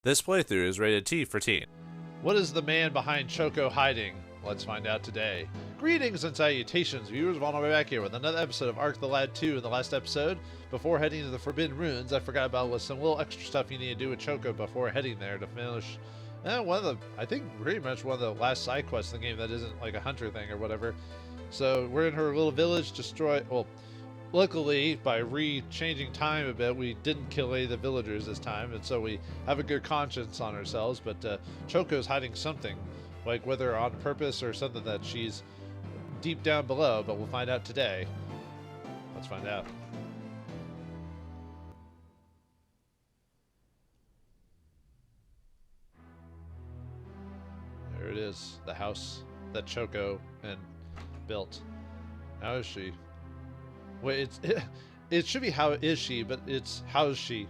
This playthrough is rated T for teen. What is the man behind Choko hiding? Let's find out today. Greetings and salutations, viewers. Vauldemare back here with another episode of Ark the Lad 2. In the last episode, before heading to the Forbidden Ruins, I forgot about some little extra stuff you need to do with Choko before heading there to finish I think pretty much one of the last side quests in the game that isn't like a hunter thing or whatever. So we're in her little village, luckily, by re-changing time a bit, we didn't kill any of the villagers this time, and so we have a good conscience on ourselves, but Choko's hiding something, like whether on purpose or something that she's deep down below, but we'll find out today. Let's find out. There it is, the house that Choko and built. How is she? Wait, it should be how is she, but it's how's she?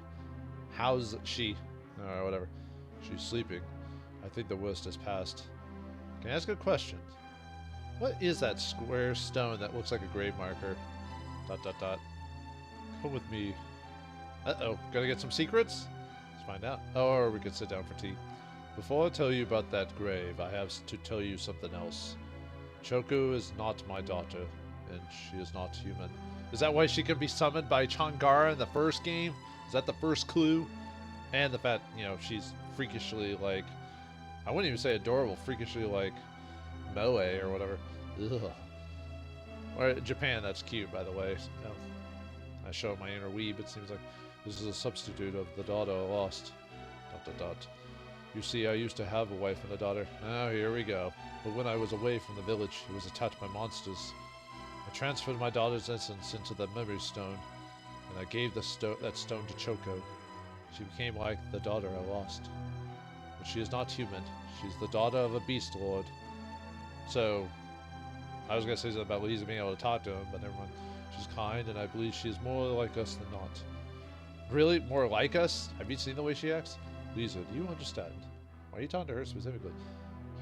How's she? Alright, whatever. She's sleeping. I think the worst has passed. Can I ask a question? What is that square stone that looks like a grave marker? ... Come with me. Uh-oh, gotta get some secrets? Let's find out. Or we could sit down for tea. Before I tell you about that grave, I have to tell you something else. Choko is not my daughter, and she is not human. Is that why she can be summoned by Changara in the first game? Is that the first clue? And the fact, you know, she's freakishly like, I wouldn't even say adorable, freakishly like moe or whatever. Ugh. Or Japan, that's cute, by the way. I show my inner weeb. It seems like this is a substitute of the daughter I lost. ... You see, I used to have a wife and a daughter. Now here we go. But when I was away from the village, it was attacked by monsters. I transferred my daughter's essence into the memory stone, and I gave that stone to Choko. She became like the daughter I lost. But she is not human. She's the daughter of a beast lord. So, I was going to say something about Lisa being able to talk to him, but never mind. She's kind, and I believe she is more like us than not. Really? More like us? Have you seen the way she acts? Lisa, do you understand? Why are you talking to her specifically?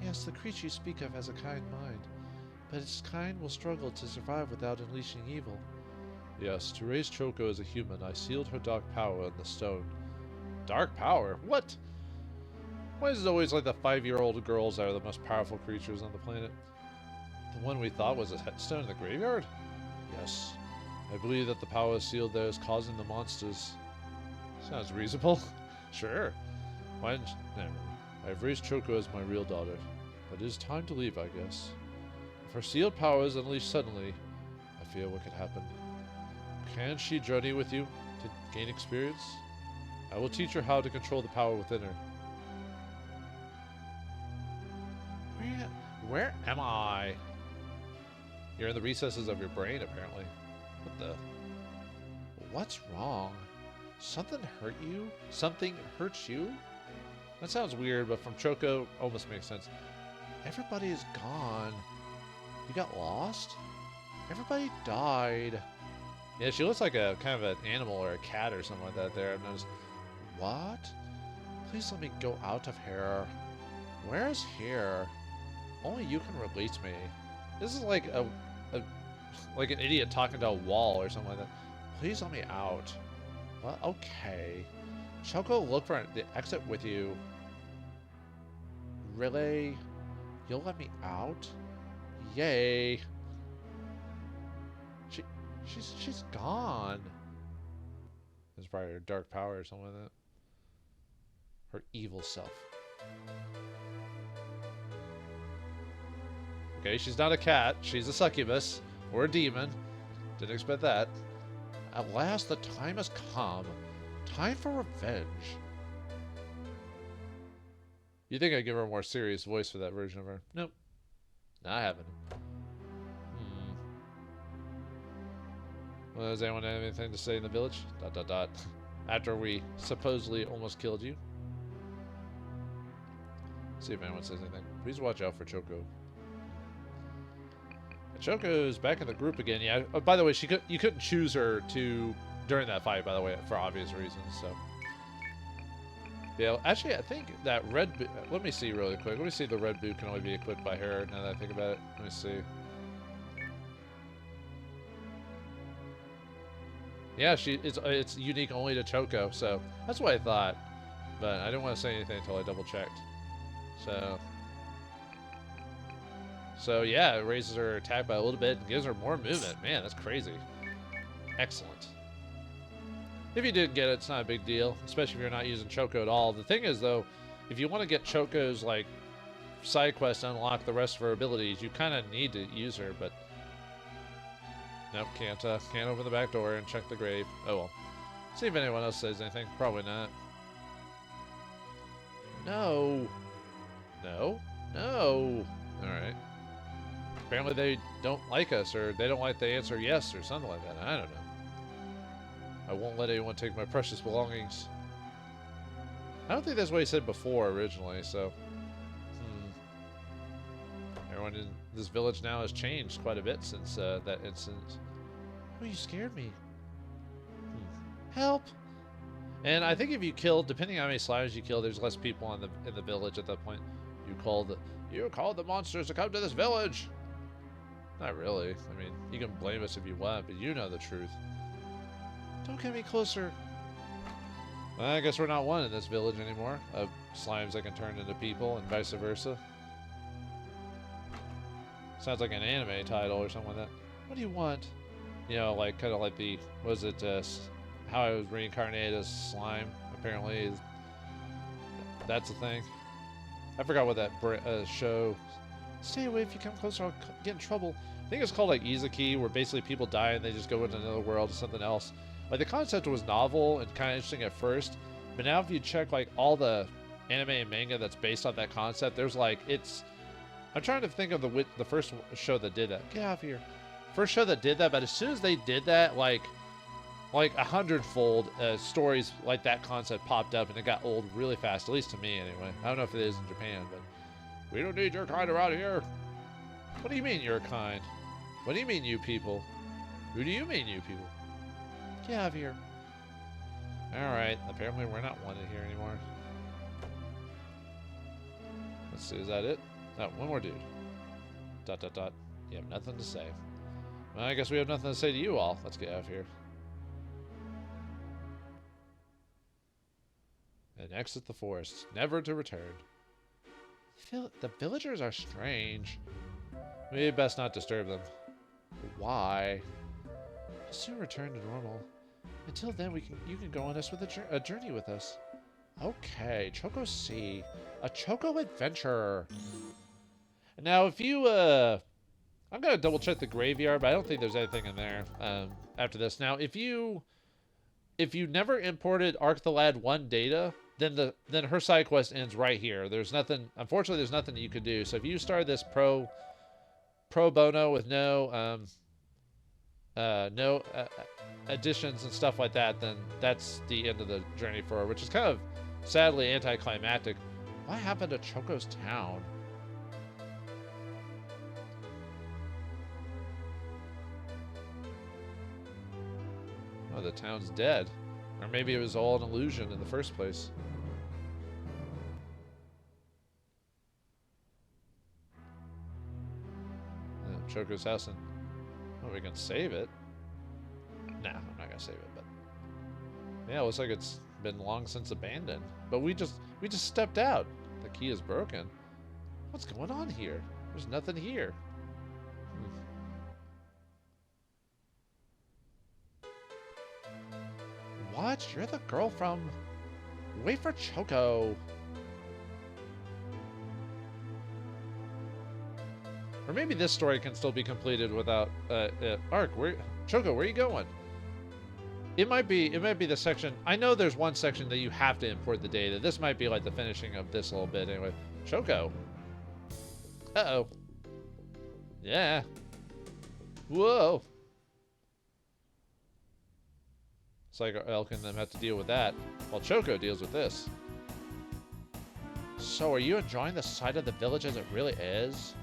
Yes, the creature you speak of has a kind mind. But its kind will struggle to survive without unleashing evil. Yes, to raise Choko as a human, I sealed her dark power in the stone. Dark power? What? Why is it always like the 5-year-old girls that are the most powerful creatures on the planet? The one we thought was a headstone in the graveyard? Yes. I believe that the power sealed there is causing the monsters. Sounds reasonable. Sure. Never. I've raised Choko as my real daughter. But it is time to leave, I guess. If her sealed power is unleashed suddenly, I fear what could happen. Can she journey with you to gain experience? I will teach her how to control the power within her. Where am I? You're in the recesses of your brain, apparently. What the? What's wrong? Something hurt you? Something hurts you? That sounds weird, but from Choko, almost makes sense. Everybody is gone. You got lost? Everybody died. Yeah, she looks like a kind of an animal or a cat or something like that there. I've noticed. What? Please let me go out of here. Where is here? Only you can release me. This is like like an idiot talking to a wall or something like that. Please let me out. Well, okay. Choko, look for the exit with you. Really? You'll let me out? Yay. She's gone. It's probably her dark power or something like that. Her evil self. Okay, she's not a cat. She's a succubus. Or a demon. Didn't expect that. At last the time has come. Time for revenge. You think I'd give her a more serious voice for that version of her? Nope. No, I haven't. Well, does anyone have anything to say in the village? ... After we supposedly almost killed you. See if anyone says anything. Please watch out for Choko. Choko's back in the group again. Yeah. Oh, by the way, you couldn't choose her during that fight. By the way, for obvious reasons. So. Yeah. Actually, I think that red boot. Let me see really quick. Let me see if the red boot can only be equipped by her. Now that I think about it, let me see. Yeah, it's unique only to Choko, so that's what I thought. but I didn't want to say anything until I double checked. So yeah, it raises her attack by a little bit and gives her more movement. Man, that's crazy. Excellent. If you did get it, it's not a big deal, especially if you're not using Choko at all. The thing is, though, if you want to get Choko's, like, side quest to unlock the rest of her abilities, you kind of need to use her, but... Nope, can't open the back door and check the grave. Oh well. See if anyone else says anything. Probably not. No. No. No. Alright. Apparently they don't like us, or they don't like the answer yes, or something like that. I don't know. I won't let anyone take my precious belongings. I don't think that's what he said before originally, so... Everyone in this village now has changed quite a bit since that incident. Oh, you scared me. Help! And I think if you kill, depending on how many slimes you kill, there's less people in the village at that point. You called the monsters to come to this village! Not really. I mean, you can blame us if you want, but you know the truth. Don't get me closer. Well, I guess we're not one in this village anymore, of slimes that can turn into people, and vice versa. Sounds like an anime title or something like that. What do you want? You know, like, kind of like the, was it, how I was reincarnated as slime, apparently. That's a thing. I forgot what that show... Stay away if you come closer, I'll get in trouble. I think it's called, like, Izaki, where basically people die and they just go into another world or something else. Like, the concept was novel and kind of interesting at first, but now if you check, like, all the anime and manga that's based on that concept, there's, like, it's... I'm trying to think of the first show that did that. Get out of here. First show that did that, but as soon as they did that, like 100-fold stories like that concept popped up, and it got old really fast, at least to me anyway. I don't know if it is in Japan, but... We don't need your kind around here. What do you mean, your kind? What do you mean, you people? Who do you mean, you people? Get out of here. Alright, apparently we're not wanted here anymore. Let's see, is that it? Oh, one more dude. ... You have nothing to say. Well, I guess we have nothing to say to you all. Let's get out of here. And exit the forest, never to return. The villagers are strange. Maybe best not disturb them. Why? I'll soon return to normal. Until then, you can go on us with a journey with us. Okay, Choko C. A Choko adventure. Now, if you, I'm gonna double check the graveyard, but I don't think there's anything in there, after this. Now, if you never imported Arc the Lad 1 data, then her side quest ends right here. There's nothing, unfortunately, there's nothing that you could do. So if you start this pro bono with no additions and stuff like that, then that's the end of the journey for her, which is kind of sadly anticlimactic. What happened to Choko's town? Oh, the town's dead. Or maybe it was all an illusion in the first place. Choko's house, and oh, we can save it. Nah, I'm not gonna save it, but yeah, it looks like it's been long since abandoned. But we just stepped out. The key is broken. What's going on here? There's nothing here. What? You're the girl from... Wait for Choko. Or maybe this story can still be completed without Arc. Choko, where are you going? It might be the section. I know there's one section that you have to import the data. This might be like the finishing of this little bit anyway. Choko. Uh-oh. Yeah. Whoa. It's like Elk and them have to deal with that, while Choko deals with this. So are you enjoying the sight of the village as it really is?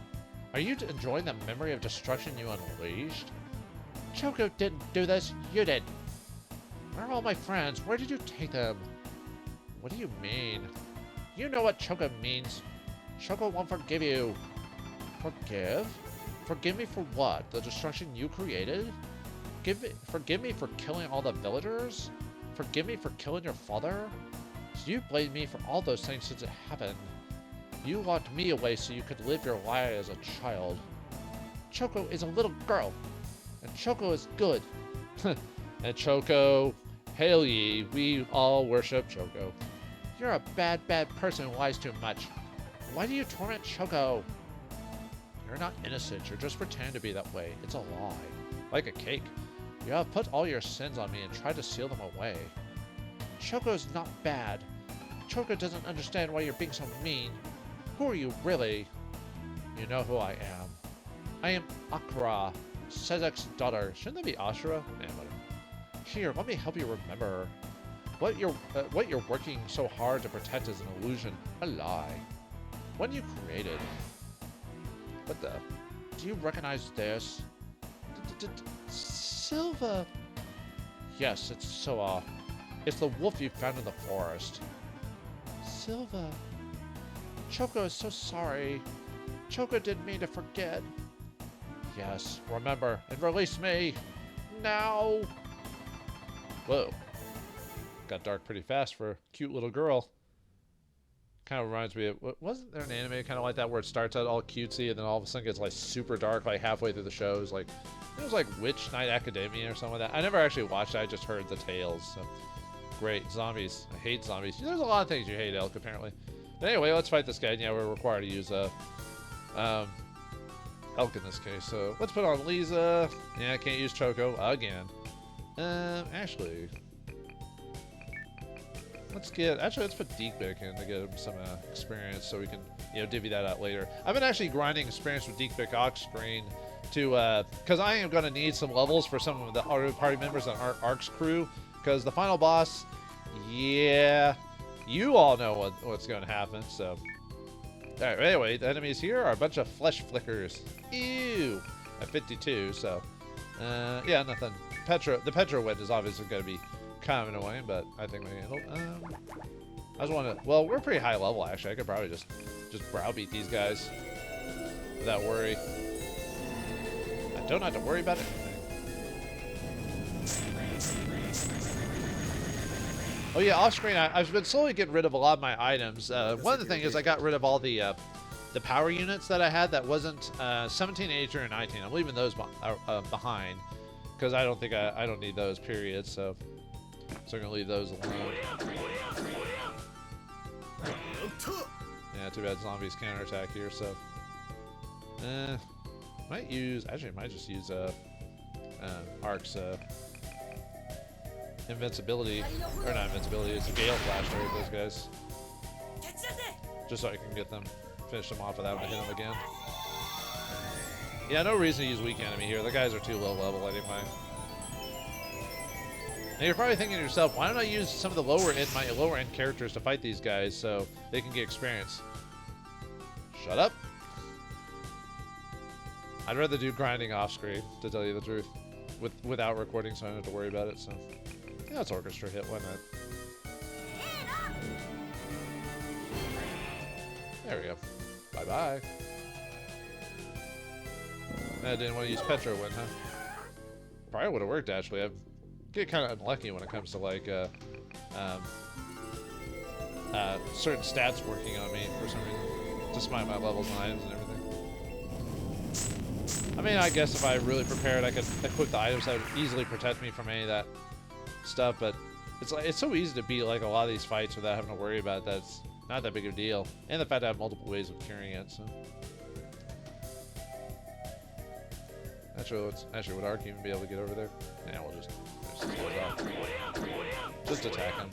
Are you enjoying the memory of destruction you unleashed? Choko didn't do this, you did. Where are all my friends? Where did you take them? What do you mean? You know what Choko means. Choko won't forgive you. Forgive? Forgive me for what? The destruction you created? Forgive me for killing all the villagers? Forgive me for killing your father? You blamed me for all those things since it happened. You locked me away so you could live your life as a child. Choko is a little girl, and Choko is good. And Choko, hail ye, we all worship Choko. You're a bad, bad person who lies too much. Why do you torment Choko? You're not innocent, you're just pretending to be that way. It's a lie. Like a cake. You have put all your sins on me and tried to seal them away. Choko's not bad. Choko doesn't understand why you're being so mean. Who are you really? You know who I am. I am Akra, Sezek's daughter. Shouldn't that be Ashura? Man, whatever. Here, let me help you remember. What you're working so hard to protect is an illusion, a lie. One you created. What the? Do you recognize this? Silva. Yes, it's Soa. It's the wolf you found in the forest. Silva. Choko is so sorry. Choko didn't mean to forget. Yes, remember, and release me. Now. Whoa. Got dark pretty fast for a cute little girl. Kind of reminds me of, wasn't there an anime kind of like that where it starts out all cutesy and then all of a sudden gets like super dark like halfway through the shows? Like, it was like Witch Night Academia or something like that. I never actually watched it, I just heard the tales. So. Great. Zombies. I hate zombies. There's a lot of things you hate, Elk, apparently. But anyway, let's fight this guy. Yeah, we're required to use Elk in this case. So let's put on Lisa. Yeah, I can't use Choko again. Actually, let's put Deekbik in to get him some experience so we can, divvy that out later. I've been actually grinding experience with Deekbik off screen to, because I am going to need some levels for some of the other party members on Ark's crew. Because the final boss, yeah, you all know what's going to happen, so. Alright, anyway, the enemies here are a bunch of flesh flickers. Ew! At 52, so. Yeah, nothing. The Petra Wind is obviously going to be kind of annoying, but I think we handle. I just want to. Well, we're pretty high level actually. I could probably just browbeat these guys without worry. I don't have to worry about anything. Oh yeah, off screen, I've been slowly getting rid of a lot of my items. One of the things is I got rid of all the power units that I had that wasn't 17, 18, or 19. I'm leaving those behind because I don't think I don't need those. Period. So I'm gonna leave those alone. Yeah, too bad zombies counterattack here. So might just use Ark's invincibility, or not invincibility, it's a Gale Flash to hit those guys. Just so I can finish them off without having to hit them again. Yeah, no reason to use weak enemy here. The guys are too low level anyway. Now you're probably thinking to yourself, why don't I use some of my lower end characters to fight these guys so they can get experience? Shut up. I'd rather do grinding off screen, to tell you the truth, without recording, so I don't have to worry about it. So. Yeah, it's orchestra hit, why not? There we go. Bye-bye. I didn't want to use Petra Wind, huh? Probably would have worked, actually. I get kind of unlucky when it comes to, like, certain stats working on me for some reason. Despite my levels and items and everything. I mean, I guess if I really prepared, I could equip the items that would easily protect me from any of that stuff, but it's so easy to beat like a lot of these fights without having to worry about it. That's not that big of a deal, and the fact I have multiple ways of curing it. So actually, would Ark even be able to get over there? Yeah, we'll just attack him.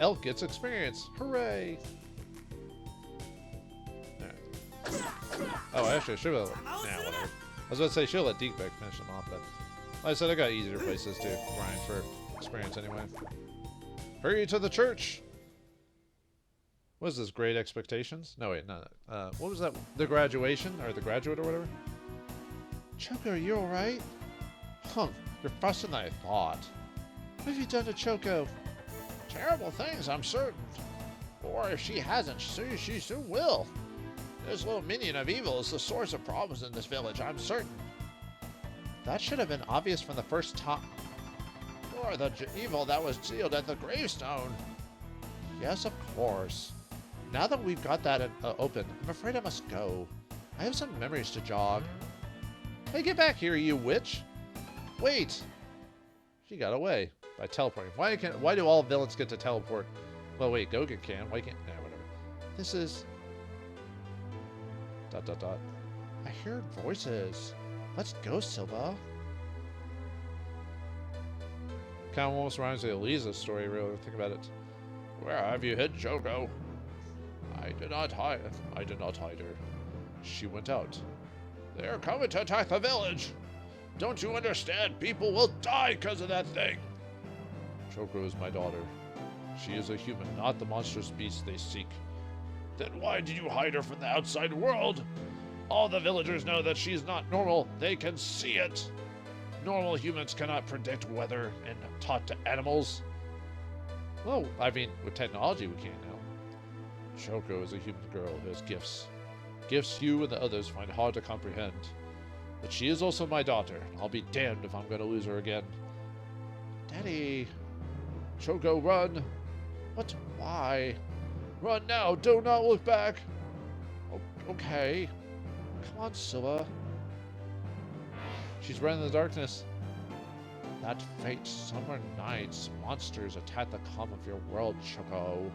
Elk gets experience. Hooray! Oh, actually, I should have. Nah, whatever. I was about to say, she'll let Deekbek finish them off, but like I said, I got easier places to grind for experience anyway. Hurry to the church! What is this, Great Expectations? No, wait, no. What was that? The Graduation? Or the Graduate or whatever? Choko, are you alright? Huh, you're faster than I thought. What have you done to Choko? Terrible things, I'm certain. Or if she hasn't, she soon will. This little minion of evil is the source of problems in this village, I'm certain. That should have been obvious from the first time. Or the evil that was sealed at the gravestone. Yes, of course. Now that we've got that open, I'm afraid I must go. I have some memories to jog. Hey, get back here, you witch! Wait! She got away by teleporting. Why do all villains get to teleport? Well, wait, GOG can. Why can't... Nah, whatever. This is... ... I heard voices. Let's go, Silva. Kind of almost reminds me of Lisa's story, really. Think about it. Where have you hid Choko? I did not hide her. She went out. They are coming to attack the village. Don't you understand? People will die because of that thing. Choko is my daughter. She is a human, not the monstrous beast they seek. Then why did you hide her from the outside world? All the villagers know that she's not normal. They can see it. Normal humans cannot predict weather and talk to animals. Well, I mean, with technology we can now. Choko is a human girl who has gifts. Gifts you and the others find hard to comprehend. But she is also my daughter, and I'll be damned if I'm going to lose her again. Daddy. Choko, run. What? Why? Run now. Do not look back. Okay. Come on, Silva. She's running in the darkness. That fate, summer nights, monsters attack the calm of your world, Choko.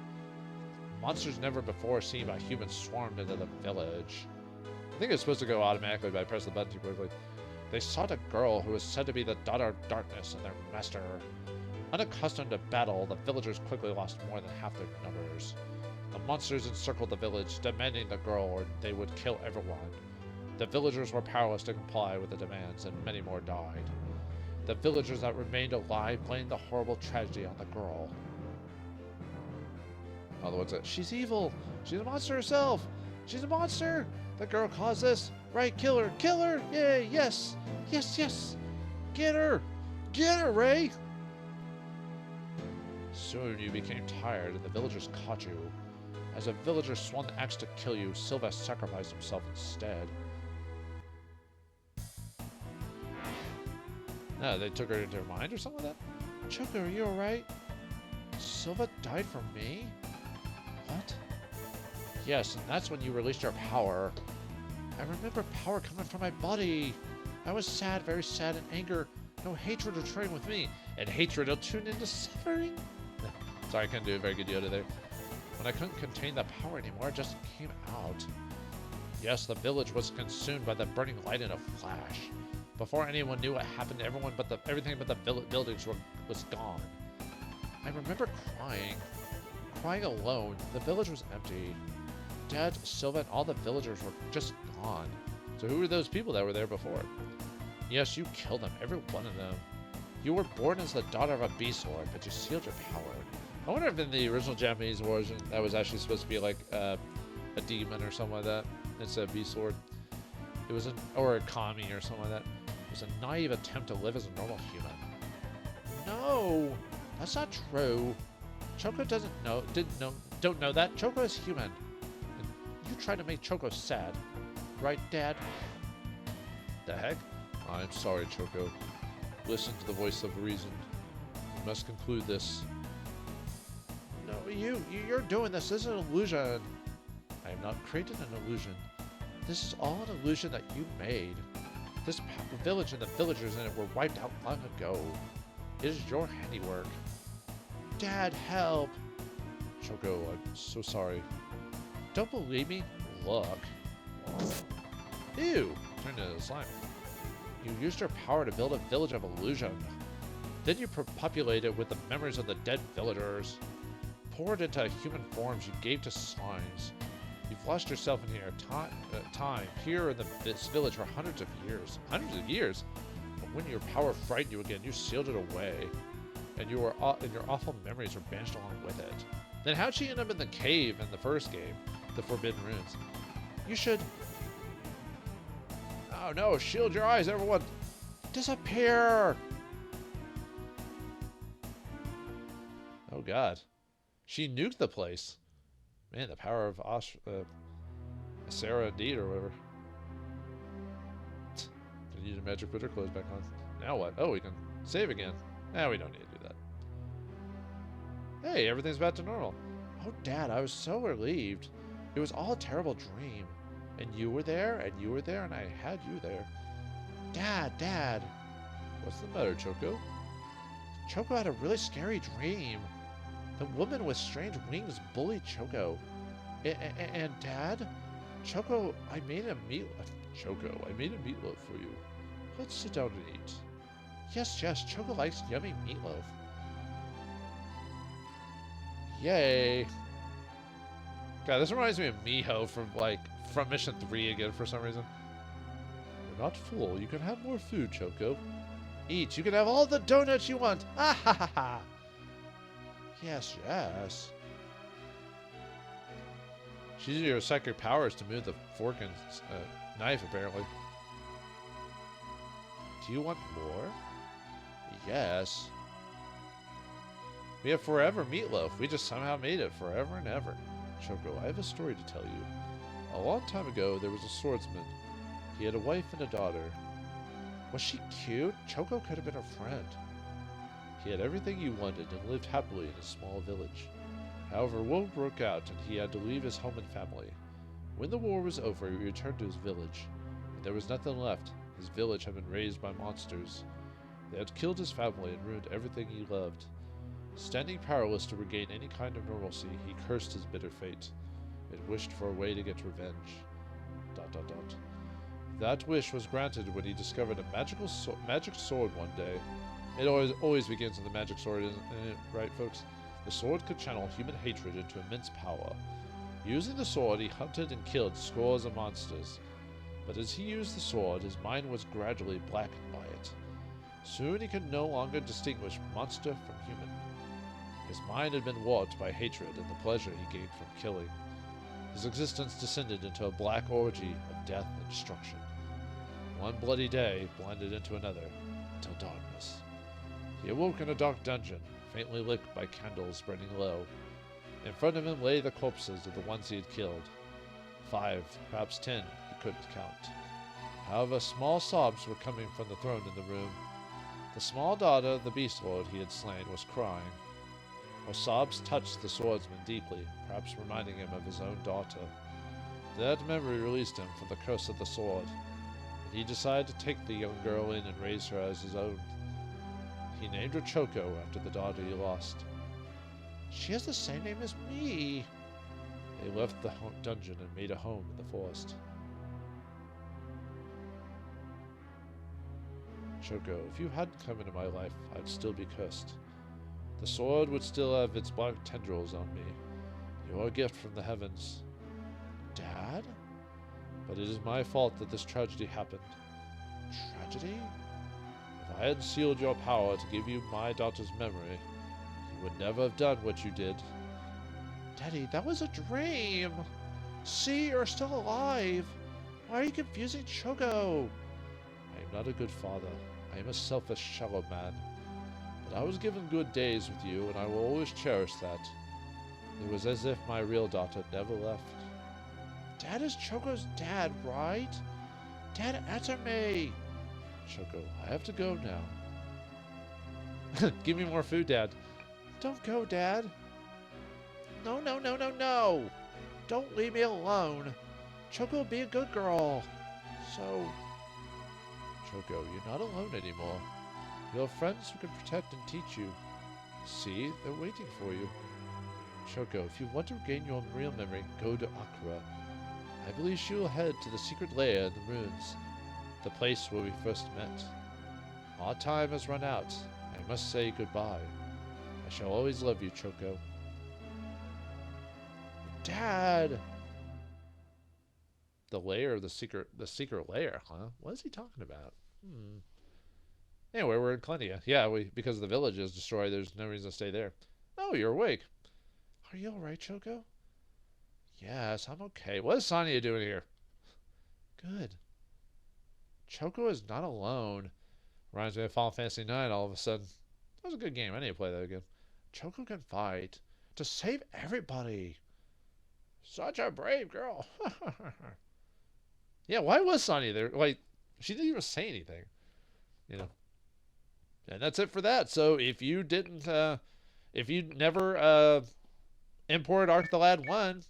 Monsters never before seen by humans swarmed into the village. I think it's supposed to go automatically by pressing the button too quickly. They sought a girl who was said to be the daughter of darkness and their master. Unaccustomed to battle, the villagers quickly lost more than half their numbers. The monsters encircled the village, demanding the girl or they would kill everyone. The villagers were powerless to comply with the demands, and many more died. The villagers that remained alive blamed the horrible tragedy on the girl. Oh, what's it? She's evil! She's a monster herself! She's a monster! The girl caused this! Right, kill her! Kill her! Yay! Yes! Yes, yes! Get her! Get her, Ray! Soon you became tired, and the villagers caught you. As a villager swung the axe to kill you, Silva sacrificed himself instead. No, they took her into her mind or something like that? Choko, are you alright? Silva died for me? What? Yes, and that's when you released your power. I remember power coming from my body. I was sad, very sad, and anger. No hatred returning with me. And hatred will turn into suffering. Sorry, I couldn't do a very good Yoda there. When I couldn't contain the power anymore, it just came out. Yes, the village was consumed by the burning light in a flash. Before anyone knew what happened, everything but the buildings was gone. I remember crying alone. The village was empty. Dad, Silva, and all the villagers were just gone. So who were those people that were there before? Yes, you killed them, every one of them. You were born as the daughter of a beast lord, but you sealed your power. I wonder if in the original Japanese version that was actually supposed to be like a demon or something like that instead of beast lord. It was or a kami or something like that. It was a naive attempt to live as a normal human. No, that's not true. Choko don't know that. Choko is human. And you tried to make Choko sad, right, Dad? The heck? I'm sorry, Choko. Listen to the voice of reason. You must conclude this. No, you're doing this. This is an illusion. I have not created an illusion. This is all an illusion that you made. This village and the villagers in it were wiped out long ago. It is your handiwork. Dad, help! Choko, I'm so sorry. Don't believe me? Look. Ew! Turned into slime. You used your power to build a village of illusion. Then you populated it with the memories of the dead villagers. Poured into human forms you gave to slimes. You've lost yourself in here time here in this village for hundreds of years. Hundreds of years? But when your power frightened you again, you sealed it away. And your awful memories were banished along with it. Then how'd she end up in the cave in the first game? The Forbidden Ruins. You should... Oh no, shield your eyes, everyone! Disappear! Oh god. She nuked the place. Man, the power of Sarah indeed, or whatever. I need a magic put her clothes back on. Now what? Oh, we can save again. Nah, we don't need to do that. Hey, everything's back to normal. Oh, Dad, I was so relieved. It was all a terrible dream. And you were there, and you were there, and I had you there. Dad. What's the matter, Choko? Choko had a really scary dream. The woman with strange wings bullied Choko. And Dad? Choko, I made a meatloaf for you. Let's sit down and eat. Yes, Choko likes yummy meatloaf. Yay. God, this reminds me of Miho from Mission 3 again for some reason. You're not full. You can have more food, Choko. Eat. You can have all the donuts you want. Ah ha ha ha. Yes. She's using her psychic powers to move the fork and knife, apparently. Do you want more? Yes. We have forever meatloaf. We just somehow made it forever and ever. Choko, I have a story to tell you. A long time ago, there was a swordsman. He had a wife and a daughter. Was she cute? Choko could have been her friend. He had everything he wanted and lived happily in a small village. However, war broke out and he had to leave his home and family. When the war was over, he returned to his village. And there was nothing left. His village had been raised by monsters. They had killed his family and ruined everything he loved. Standing powerless to regain any kind of normalcy, he cursed his bitter fate and wished for a way to get revenge. ... That wish was granted when he discovered a magic sword one day. It always begins with the magic sword, isn't it, right, folks? The sword could channel human hatred into immense power. Using the sword, he hunted and killed scores of monsters. But as he used the sword, his mind was gradually blackened by it. Soon he could no longer distinguish monster from human. His mind had been warped by hatred and the pleasure he gained from killing. His existence descended into a black orgy of death and destruction. One bloody day blended into another, until darkness. He awoke in a dark dungeon, faintly lit by candles burning low. In front of him lay the corpses of the ones he had killed. 5, perhaps 10, he couldn't count. However, small sobs were coming from the throne in the room. The small daughter of the beast lord he had slain was crying. Her sobs touched the swordsman deeply, perhaps reminding him of his own daughter. That memory released him from the curse of the sword, and he decided to take the young girl in and raise her as his own. He named her Choko after the daughter he lost. She has the same name as me. They left the dungeon and made a home in the forest. Choko, if you hadn't come into my life, I'd still be cursed. The sword would still have its black tendrils on me. You're a gift from the heavens. Dad? But it is my fault that this tragedy happened. Tragedy? If I hadn't sealed your power to give you my daughter's memory, you would never have done what you did. Daddy, that was a dream! See, you're still alive! Why are you confusing Choko? I am not a good father. I am a selfish, shallow man. But I was given good days with you, and I will always cherish that. It was as if my real daughter never left. Dad is Choko's dad, right? Dad, answer me! Choko, I have to go now. Give me more food, Dad. Don't go, Dad. No. Don't leave me alone. Choko, be a good girl. So... Choko, you're not alone anymore. You have friends who can protect and teach you. See, they're waiting for you. Choko, if you want to regain your real memory, go to Akra. I believe she will head to the secret lair in the ruins, the place where we first met. Our time has run out. I must say goodbye. I shall always love you, Choko. Dad! The lair, the secret lair, huh? What is he talking about? Anyway, we're in Clenia. Yeah, because the village is destroyed, there's no reason to stay there. Oh, you're awake. Are you alright, Choko? Yes, I'm okay. What is Sonia doing here? Good. Choko is not alone. Reminds me of Final Fantasy IX all of a sudden. That was a good game. I need to play that again. Choko can fight. To save everybody. Such a brave girl. Yeah, why was Sonia there? Like, She didn't even say anything, you know. And that's it for that. So if you didn't, if you never imported Ark the Lad 1,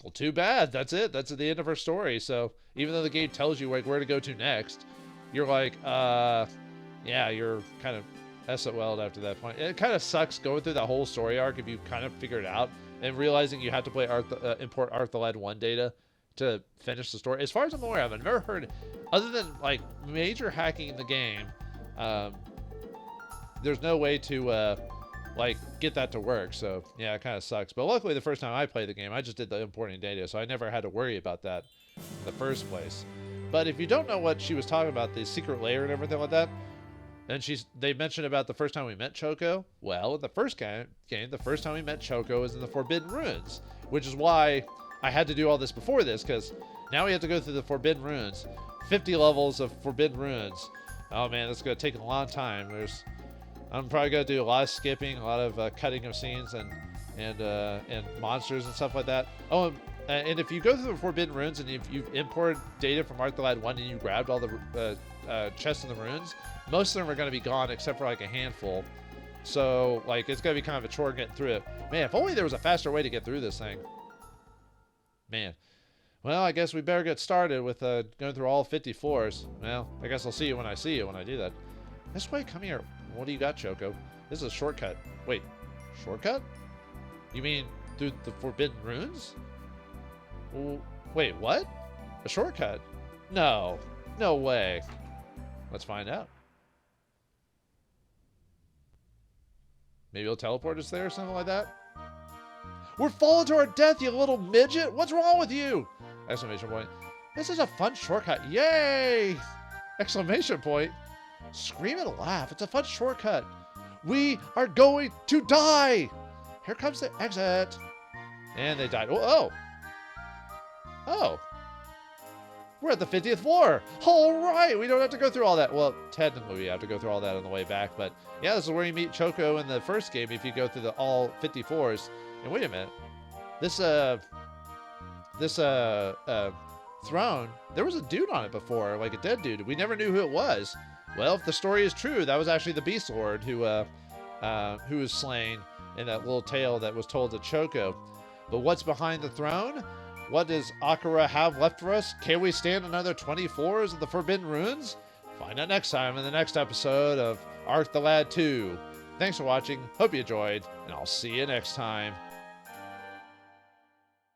well, too bad. That's it. That's the end of her story. So even though the game tells you like where to go to next, you're like, yeah, you're kind of SOL'd after that point. It kind of sucks going through that whole story arc if you kind of figure it out and realizing you have to play import Ark the Lad 1 data to finish the story. As far as I'm aware of, I've never heard, other than like major hacking in the game, there's no way to like get that to work. So yeah, it kind of sucks. But luckily the first time I played the game, I just did the importing data, so I never had to worry about that in the first place. But if you don't know what she was talking about, the secret layer and everything like that, and they mentioned about the first time we met Choko. Well, in the first game, the first time we met Choko was in the Forbidden Ruins, which is why I had to do all this before this, because now we have to go through the Forbidden Ruins, 50 levels of Forbidden Ruins. Oh man, that's gonna take a long time. I'm probably gonna do a lot of skipping, a lot of cutting of scenes and monsters and stuff like that. Oh, and if you go through the Forbidden Ruins and if you've imported data from Ark the Lad 1 and you grabbed all the chests in the ruins, most of them are going to be gone except for like a handful. So like it's going to be kind of a chore getting through it. Man, if only there was a faster way to get through this thing. Man. Well, I guess we better get started with going through all 50 floors. Well, I guess I'll see you when I see you when I do that. This way, come here. What do you got, Choko? This is a shortcut. Wait, shortcut? You mean through the Forbidden Ruins? Well, wait, what? A shortcut? No. No way. Let's find out. Maybe he'll teleport us there or something like that? We're falling to our death, you little midget! What's wrong with you? Exclamation point. This is a fun shortcut. Yay! Exclamation point. Scream and laugh. It's a fun shortcut. We are going to die! Here comes the exit. And they died. Oh! Oh! We're at the 50th floor. All right, we don't have to go through all that. Well, technically we have to go through all that on the way back, but yeah, this is where you meet Choko in the first game if you go through all 50 floors. And wait a minute, this throne, there was a dude on it before, like a dead dude. We never knew who it was. Well, if the story is true, that was actually the Beast Lord who was slain in that little tale that was told to Choko. But what's behind the throne? What does Akira have left for us? Can we stand another 20 floors of the Forbidden Ruins? Find out next time in the next episode of Ark the Lad 2. Thanks for watching, hope you enjoyed, and I'll see you next time.